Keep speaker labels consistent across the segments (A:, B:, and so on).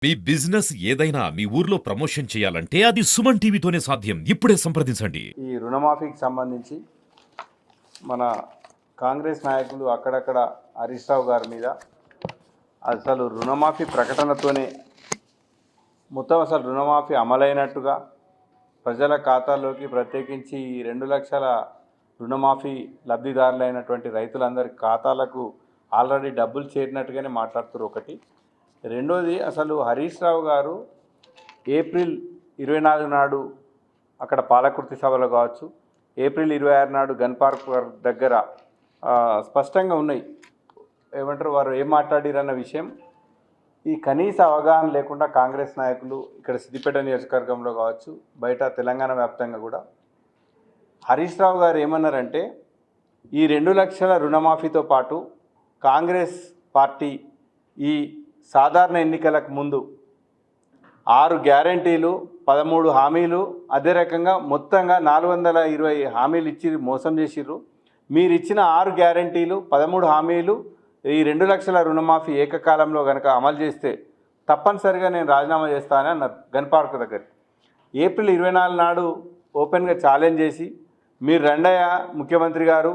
A: మీ business ఏదైనా మీ ఊర్లో promotion చేయాలంటే అది సుమన్ టీవీతోనే సాధ్యం. ఇప్పుడే సంప్రదించండి.
B: ఈ రుణమాఫీకి సంబంధించి మన కాంగ్రెస్ నాయకులు అక్కడక్కడ హరీష్ రావు గారి మీద అసలు రుణమాఫీ ప్రకటనతోనే మొత్తం అసలు రుణమాఫీ అమలైనట్టుగా ప్రజల ఖాతాల్లోకి ప్రత్యేకించి 2 లక్షల రుణమాఫీ లబ్ధిదారులైనటువంటి రైతులందరి ఖాతాలకు ఆల్రెడీ డబ్బులు చేరినట్టుగానే మాట్లాడుతున్నారు. ఒకటి రెండోది, అసలు హరీష్ రావు గారు ఏప్రిల్ 24 నాడు అక్కడ పాలకుర్తి సభలో కావచ్చు, ఏప్రిల్ 26 నాడు గన్ పార్క్ దగ్గర స్పష్టంగా ఉన్నాయి. ఏమంటారు, వారు ఏం మాట్లాడిరన్న విషయం ఈ కనీస అవగాహన లేకుండా కాంగ్రెస్ నాయకులు ఇక్కడ సిద్దిపేట నియోజకవర్గంలో కావచ్చు, బయట తెలంగాణ వ్యాప్తంగా కూడా హరీష్ రావు గారు ఏమన్నారంటే, ఈ 2 లక్షల రుణమాఫీతో పాటు కాంగ్రెస్ పార్టీ ఈ సాధారణ ఎన్నికలకు ముందు 6 గ్యారంటీలు, 13 హామీలు, అదే రకంగా మొత్తంగా 420 హామీలు ఇచ్చి మోసం చేసిర్రు. మీరు ఇచ్చిన 6 గ్యారంటీలు, 13 హామీలు, ఈ 2 లక్షల రుణమాఫీ ఏకకాలంలో కనుక అమలు చేస్తే తప్పనిసరిగా నేను రాజీనామా చేస్తానని అన్నారు గన్ పార్క్ దగ్గర. ఏప్రిల్ 24 నాడు ఓపెన్గా ఛాలెంజ్ చేసి, మీరు రండయ్యా ముఖ్యమంత్రి గారు,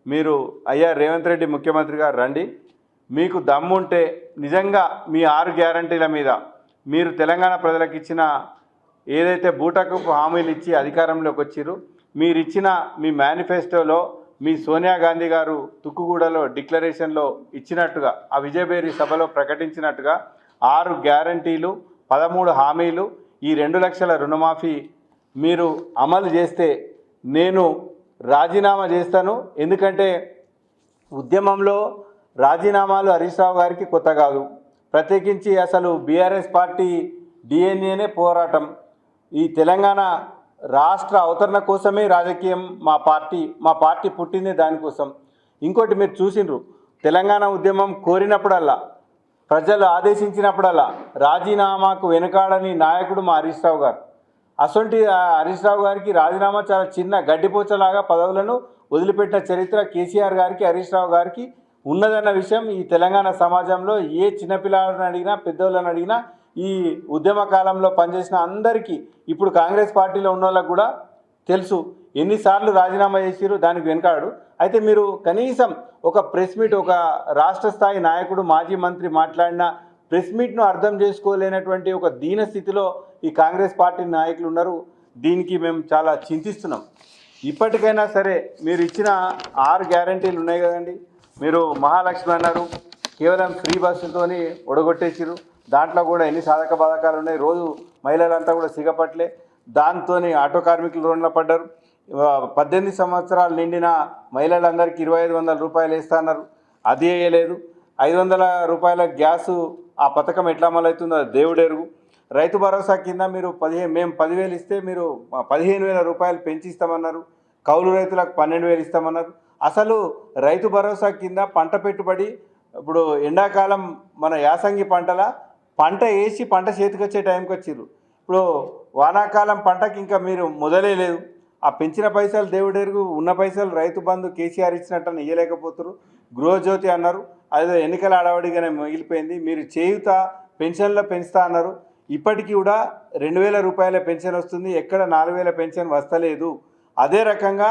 B: మీరు అయ్యా రేవంత్ రెడ్డి ముఖ్యమంత్రి గారు రండి, మీకు దమ్ముంటే నిజంగా మీ 6 గ్యారంటీల మీద మీరు తెలంగాణ ప్రజలకు ఇచ్చిన ఏదైతే బూటకు హామీలు ఇచ్చి అధికారంలోకి వచ్చిర్రు, మీరు ఇచ్చిన మీ మేనిఫెస్టోలో మీ సోనియా గాంధీ గారు తుక్కుగూడలో డిక్లరేషన్లో ఇచ్చినట్టుగా, ఆ విజయబేరి సభలో ప్రకటించినట్టుగా 6 గ్యారంటీలు, 13 హామీలు, ఈ 2 లక్షల రుణమాఫీ మీరు అమలు చేస్తే నేను రాజీనామా చేస్తాను. ఎందుకంటే ఉద్యమంలో రాజీనామాలు హరీష్ రావు గారికి కొత్త కాదు. ప్రత్యేకించి అసలు బీఆర్ఎస్ పార్టీ డిఎన్ఏనే పోరాటం. ఈ తెలంగాణ రాష్ట్ర అవతరణ కోసమే రాజకీయం. మా పార్టీ పుట్టింది దానికోసం. ఇంకోటి మీరు చూసిండ్రు, తెలంగాణ ఉద్యమం కోరినప్పుడల్లా, ప్రజలు ఆదేశించినప్పుడల్లా రాజీనామాకు వెనుకాడని నాయకుడు మా హరీష్ రావు గారు. అసొంటి హరీష్ రావు గారికి రాజీనామా చాలా చిన్న గడ్డిపోచలాగా పదవులను వదిలిపెట్టిన చరిత్ర కేసీఆర్ గారికి, హరీష్ రావు గారికి ఉన్నదన్న విషయం ఈ తెలంగాణ సమాజంలో ఏ చిన్నపిల్లలను అడిగినా, పెద్దోళ్ళని అడిగినా, ఈ ఉద్యమ కాలంలో పనిచేసిన అందరికీ, ఇప్పుడు కాంగ్రెస్ పార్టీలో ఉన్న వాళ్ళకు కూడా తెలుసు ఎన్నిసార్లు రాజీనామా చేసిరు, దానికి వెనకాడు. అయితే మీరు కనీసం ఒక ప్రెస్ మీట్, ఒక రాష్ట్ర స్థాయి నాయకుడు, మాజీ మంత్రి మాట్లాడిన ప్రెస్ మీట్ను అర్థం చేసుకోలేనటువంటి ఒక దీన స్థితిలో ఈ కాంగ్రెస్ పార్టీ నాయకులు ఉన్నారు. దీనికి మేము చాలా చింతిస్తున్నాం. ఇప్పటికైనా సరే మీరు ఇచ్చిన 6 గ్యారంటీలు ఉన్నాయి కదండి, మీరు మహాలక్ష్మి అన్నారు, కేవలం ఫ్రీ బస్సులతోని ఒడగొట్టేసిరు. దాంట్లో కూడా ఎన్ని సాధక బాధకాలు ఉన్నాయి. రోజు మహిళలంతా కూడా సిగపట్లే. దాంతో ఆటో కార్మికులు రోడ్ల పడ్డారు. 18 సంవత్సరాలు నిండిన మహిళలందరికీ 2500 రూపాయలు వేస్తా అన్నారు, అది వేయలేదు. 500 రూపాయల గ్యాసు ఆ పథకం ఎట్లా అమలవుతుందో దేవుడెరుగు. రైతు భరోసా కింద మీరు మేము 10,000 ఇస్తే మీరు 15,000 రూపాయలు పెంచిస్తామన్నారు. కౌలు రైతులకు 12,000 ఇస్తామన్నారు. అసలు రైతు భరోసా కింద పంట పెట్టుబడి, ఇప్పుడు ఎండాకాలం మన యాసంగి పంట వేసి పంట చేతికి వచ్చే టైంకి వచ్చిర్రు. ఇప్పుడు వానాకాలం పంటకి ఇంకా మీరు మొదలే లేదు. ఆ పెంచిన పైసలు దేవుడెరుగు, ఉన్న పైసలు రైతు బంధు కేసీఆర్ ఇచ్చినట్టు ఇయ్యలేకపోతున్నారు. గృహజ్యోతి అన్నారు, అదే ఎన్నికల అడవడిగానే మిగిలిపోయింది. మీరు చేయుత పెన్షన్లో పెంచుతా అన్నారు, ఇప్పటికీ కూడా 2,000 రూపాయల పెన్షన్ వస్తుంది, ఎక్కడ 4,000 పెన్షన్ వస్తలేదు. అదే రకంగా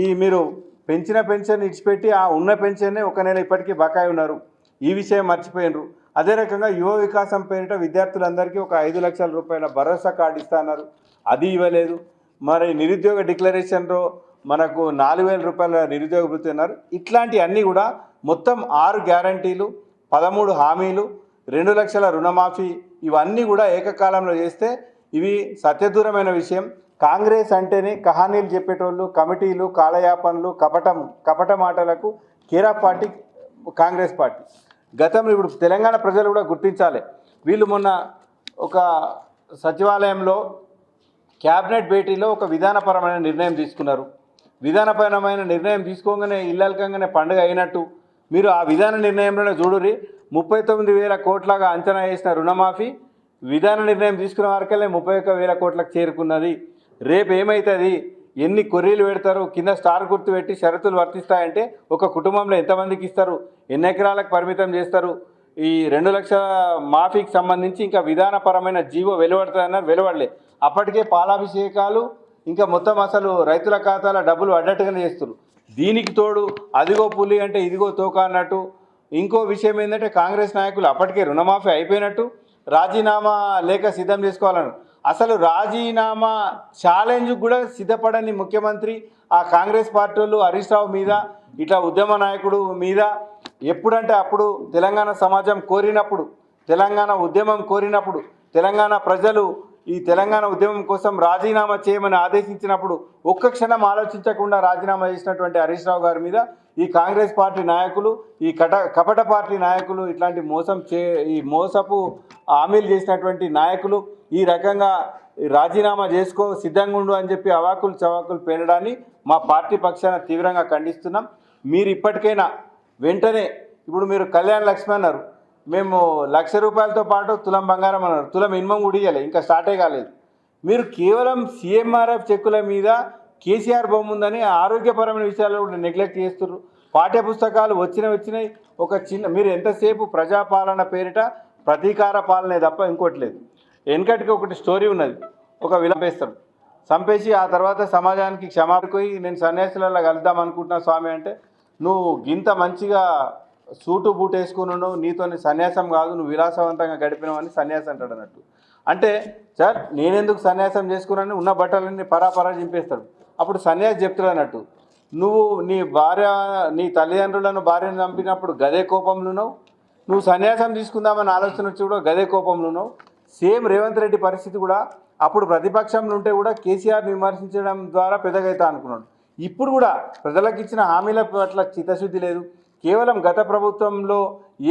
B: ఈ మీరు పెంచిన పెన్షన్ ఇచ్చిపెట్టి ఆ ఉన్న పెన్షన్నే 1 నెల ఇప్పటికీ బకాయి ఉన్నారు. ఈ విషయం మర్చిపోయినరు. అదే రకంగా యువ వికాసం పేరిట విద్యార్థులందరికీ ఒక 5 లక్షల రూపాయల భరోసా కార్డు ఇస్తా అన్నారు, అది ఇవ్వలేదు. మరి నిరుద్యోగ డిక్లరేషన్లో మనకు 4,000 రూపాయల నిరుద్యోగ వృత్తి అన్నారు. ఇట్లాంటి అన్నీ కూడా మొత్తం 6 గ్యారంటీలు, 13 హామీలు, 2 లక్షల రుణమాఫీ, ఇవన్నీ కూడా ఏకకాలంలో చేస్తే ఇవి సత్యదూరమైన విషయం. కాంగ్రెస్ అంటేనే కహానీలు చెప్పేటోళ్ళు, కమిటీలు, కాలయాపనలు, కపట మాటలకు కేరా పార్టీ కాంగ్రెస్ పార్టీ. గతంలో ఇప్పుడు తెలంగాణ ప్రజలు కూడా గుర్తించాలి. వీళ్ళు మొన్న ఒక సచివాలయంలో క్యాబినెట్ భేటీలో ఒక విధానపరమైన నిర్ణయం తీసుకున్నారు. విధానపరమైన నిర్ణయం తీసుకోగానే ఇల్లలకంగానే పండుగ అయినట్టు మీరు ఆ విధాన నిర్ణయంలోనే చూడుర్రి, 39,000 కోట్లగా అంచనా వేసిన రుణమాఫీ విధాన నిర్ణయం తీసుకున్న వరకల్నే 31,000 కోట్లకు చేరుకున్నది. రేపు ఏమవుతుంది, ఎన్ని కొర్రీలు పెడతారు, కింద స్టార్ గుర్తు పెట్టి షరతులు వర్తిస్తాయంటే ఒక కుటుంబంలో ఎంతమందికి ఇస్తారు, ఎన్ని ఎకరాలకు పరిమితం చేస్తారు, ఈ 2,00,000 మాఫీకి సంబంధించి ఇంకా విధానపరమైన జీవో వెలువడుతుందన్నారు, వెలువడలే. అప్పటికే పాలాభిషేకాలు, ఇంకా మొత్తం అసలు రైతుల ఖాతాల డబ్బులు పడ్డట్టుగానే చేస్తున్నారు. దీనికి తోడు అదిగో పులి అంటే ఇదిగో తోక అన్నట్టు. ఇంకో విషయం ఏంటంటే కాంగ్రెస్ నాయకులు అప్పటికే రుణమాఫీ అయిపోయినట్టు రాజీనామా లేఖ సిద్ధం చేసుకోవాలన్నారు. అసలు రాజీనామా ఛాలెంజ్ కూడా సిద్ధపడని ముఖ్యమంత్రి ఆ కాంగ్రెస్ పార్టీ వాళ్ళు హరీష్ రావు మీద, ఇట్లా ఉద్యమ నాయకుడు మీద ఎప్పుడంటే అప్పుడు తెలంగాణ సమాజం కోరినప్పుడు, తెలంగాణ ఉద్యమం కోరినప్పుడు, తెలంగాణ ప్రజలు ఈ తెలంగాణ ఉద్యమం కోసం రాజీనామా చేయమని ఆదేశించినప్పుడు ఒక్క క్షణం ఆలోచించకుండా రాజీనామా చేసినటువంటి హరీష్ రావు గారి మీద ఈ కాంగ్రెస్ పార్టీ నాయకులు, ఈ కపట పార్టీ నాయకులు, ఇట్లాంటి ఈ మోసపు హామీలు చేసినటువంటి నాయకులు ఈ రకంగా రాజీనామా చేసుకో సిద్ధంగా ఉండు అని చెప్పి అవాకులు చవాకులు పేలడాన్ని మా పార్టీ పక్షాన తీవ్రంగా ఖండిస్తున్నాం. మీరు ఇప్పటికైనా వెంటనే, ఇప్పుడు మీరు కళ్యాణ్ లక్ష్మి అన్నారు, మేము ₹1,00,000 పాటు తులం బంగారం అన్నారు, తులం మినిమం కూడా ఇవ్వలే, ఇంకా స్టార్టే కాలేదు. మీరు కేవలం సీఎంఆర్ఎఫ్ చెక్కుల మీద కేసీఆర్ బొమ్మ ఉందని ఆరోగ్యపరమైన విషయాలు కూడా నెగ్లెక్ట్ చేస్తున్నారు. పాఠ్య పుస్తకాలు వచ్చినాయి. ఒక చిన్న, మీరు ఎంతసేపు ప్రజాపాలన పేరిట ప్రతీకార పాలనే తప్ప ఇంకోటి లేదు. వెనకటికి ఒకటి స్టోరీ ఉన్నది, ఒక విలంపేస్తాడు, చంపేసి ఆ తర్వాత సమాజానికి క్షమాపణకి నేను సన్యాసులలో కలుద్దాం అనుకుంటున్నా స్వామి అంటే, నువ్వు గింత మంచిగా సూటు బూట్ వేసుకున్నావు, నీతో సన్యాసం కాదు, నువ్వు విలాసవంతంగా గడిపినావు అని సన్యాసం అంటాడు అన్నట్టు. అంటే సార్ నేనెందుకు సన్యాసం చేసుకున్నాను, ఉన్న బట్టలన్నీ పరాపరా చింపేస్తాడు. అప్పుడు సన్యాసి చెప్తాడు అన్నట్టు, నువ్వు నీ తల్లిదండ్రులను భార్యను చంపినప్పుడు గదే కోపంలో ఉన్నావు, నువ్వు సన్యాసం తీసుకుందామని ఆలోచన వచ్చి కూడా గదే కోపంలో ఉన్నావు. సేమ్ రేవంత్ రెడ్డి పరిస్థితి కూడా అప్పుడు ప్రతిపక్షంలో ఉంటే కూడా కేసీఆర్ని విమర్శించడం ద్వారా పెద్దగైతా అనుకున్నాడు. ఇప్పుడు కూడా ప్రజలకు ఇచ్చిన హామీల పట్ల చిత్తశుద్ధి లేదు. కేవలం గత ప్రభుత్వంలో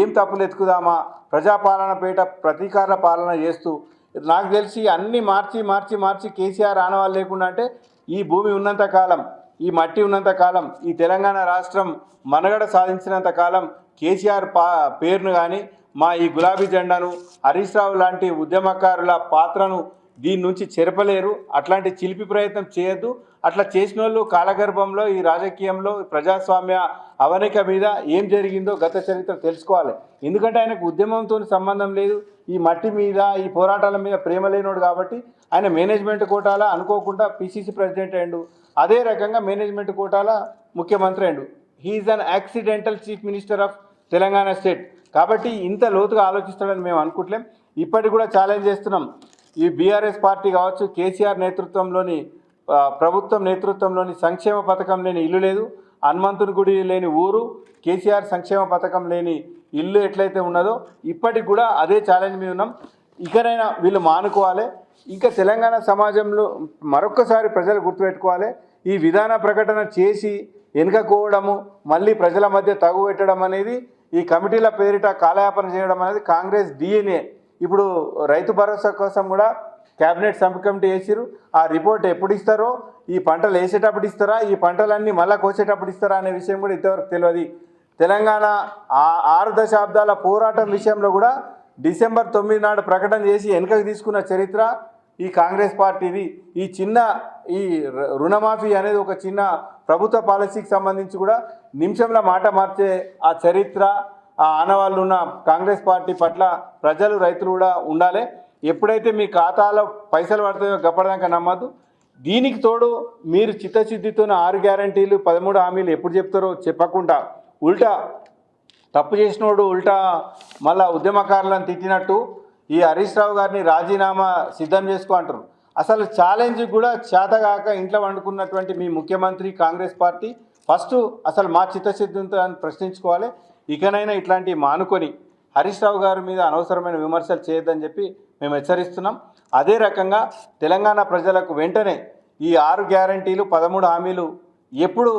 B: ఏం తప్పులు ఎత్తుకుదామా, ప్రజాపాలన పేట ప్రతీకార పాలన చేస్తూ, నాకు తెలిసి అన్నీ మార్చి కేసీఆర్ ఆనవాళ్ళు లేకుండా అంటే ఈ భూమి ఉన్నంత కాలం, ఈ మట్టి ఉన్నంత కాలం, ఈ తెలంగాణ రాష్ట్రం మనుగడ సాధించినంత కాలం కేసీఆర్ పేరును కానీ, మా ఈ గులాబీ జెండాను, హరీష్ రావు లాంటి ఉద్యమకారుల పాత్రను దీని నుంచి చెరపలేరు. అట్లాంటి చిలిపి ప్రయత్నం చేయొద్దు. అట్లా చేసిన వాళ్ళు కాలగర్భంలో ఈ రాజకీయంలో ప్రజాస్వామ్య అవనిక మీద ఏం జరిగిందో గత చరిత్ర తెలుసుకోవాలి. ఎందుకంటే ఆయనకు ఉద్యమంతో సంబంధం లేదు, ఈ మట్టి మీద, ఈ పోరాటాల మీద ప్రేమ లేనోడు కాబట్టి ఆయన మేనేజ్మెంట్ కోటాల అనుకోకుండా పిసిసి ప్రెసిడెంట్ అయ్యిండు, అదే రకంగా మేనేజ్మెంట్ కోటాల ముఖ్యమంత్రి అయ్యిండు. He is an accidental chief minister of Telangana state. కాబట్టి ఇంత లోతుగా ఆలోచిస్తాడని మేము అనుకుంటలేం. ఇప్పటికి కూడా ఛాలెంజ్ చేస్తున్నాం, ఈ బీఆర్ఎస్ పార్టీ కావచ్చు, కేసీఆర్ నేతృత్వంలోని ప్రభుత్వం నేతృత్వంలోని సంక్షేమ పథకం లేని ఇల్లు లేదు, హనుమంతుని గుడి లేని ఊరు, కేసీఆర్ సంక్షేమ పథకం లేని ఇల్లు ఎట్లయితే ఉన్నదో ఇప్పటికి కూడా అదే ఛాలెంజ్ మీద ఉన్నాం. ఇకనైనా వీళ్ళు మానుకోవాలి. ఇంకా తెలంగాణ సమాజంలో మరొక్కసారి ప్రజలు గుర్తుపెట్టుకోవాలి, ఈ విధాన ప్రకటన చేసి వెనుకపోవడము, మళ్ళీ ప్రజల మధ్య తగు పెట్టడం అనేది, ఈ కమిటీల పేరిట కాలయాపన చేయడం అనేది కాంగ్రెస్ డిఎన్ఏ. ఇప్పుడు రైతు భరోసా కోసం కూడా క్యాబినెట్ సబ్ కమిటీ వేసిరు. ఆ రిపోర్ట్ ఎప్పుడు ఇస్తారో, ఈ పంటలు వేసేటప్పుడు ఇస్తారా, ఈ పంటలన్నీ మళ్ళా కోసేటప్పుడు ఇస్తారా అనే విషయం కూడా ఇంతవరకు తెలియదు. తెలంగాణ 6 దశాబ్దాల పోరాటం విషయంలో కూడా డిసెంబర్ 9 నాడు ప్రకటన చేసి వెనుకకు తీసుకున్న చరిత్ర ఈ కాంగ్రెస్ పార్టీది. ఈ రుణమాఫీ అనేది ఒక చిన్న ప్రభుత్వ పాలసీకి సంబంధించి కూడా నిమిషంలో మాట మార్చే ఆ చరిత్ర, ఆ ఆనవాళ్ళు ఉన్న కాంగ్రెస్ పార్టీ పట్ల ప్రజలు, రైతులు కూడా ఉండాలి. ఎప్పుడైతే మీ ఖాతాలో పైసలు పడతాయో గప్పటిదాకా నమ్మద్దు. దీనికి తోడు మీరు చిత్తశుద్ధితో 6 గ్యారంటీలు 13 హామీలు ఎప్పుడు చెప్తారో చెప్పకుండా ఉల్టా తప్పు చేసినోడు ఉల్టా మళ్ళా ఉద్యమకారులను తిట్టినట్టు ఈ హరీష్ రావు గారిని రాజీనామా సిద్ధం చేసుకో అంటారు. అసలు ఛాలెంజ్ కూడా చేతగాక ఇంట్లో వండుకున్నటువంటి మీ ముఖ్యమంత్రి కాంగ్రెస్ పార్టీ ఫస్ట్ అసలు మా చిత్తశుద్ధితో అని ప్రశ్నించుకోవాలి. ఇకనైనా ఇట్లాంటివి మానుకొని హరీష్ రావు గారి మీద అనవసరమైన విమర్శలు చేయొద్దని చెప్పి మేము హెచ్చరిస్తున్నాం. అదే రకంగా తెలంగాణ ప్రజలకు వెంటనే ఈ 6 గ్యారంటీలు 13 హామీలు ఎప్పుడు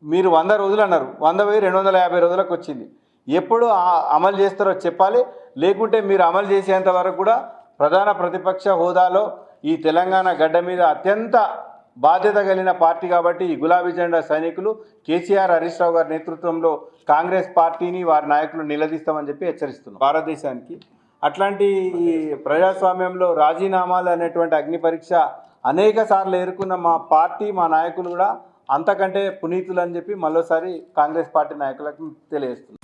B: మీరు 100 రోజులు అన్నారు, 100 పోయి 250 రోజులకు వచ్చింది, ఎప్పుడు అమలు చేస్తారో చెప్పాలి. లేకుంటే మీరు అమలు చేసేంత వరకు కూడా ప్రధాన ప్రతిపక్ష హోదాలో ఈ తెలంగాణ గడ్డ మీద అత్యంత బాధ్యత కలిగిన పార్టీ కాబట్టి ఈ గులాబీ జెండా సైనికులు కేసీఆర్, హరీష్ రావు గారి నేతృత్వంలో కాంగ్రెస్ పార్టీని, వారి నాయకులు నిలదీస్తామని చెప్పి హెచ్చరిస్తున్నాం. భారతదేశానికి అట్లాంటి ఈ ప్రజాస్వామ్యంలో రాజీనామాలు అనేటువంటి అగ్ని పరీక్ష అనేక సార్లు ఎదుర్కొన్న మా పార్టీ, మా నాయకులు కూడా అంతకంటే పునీతులు అని చెప్పి మరోసారి కాంగ్రెస్ పార్టీ నాయకులకు తెలియజేస్తున్నారు.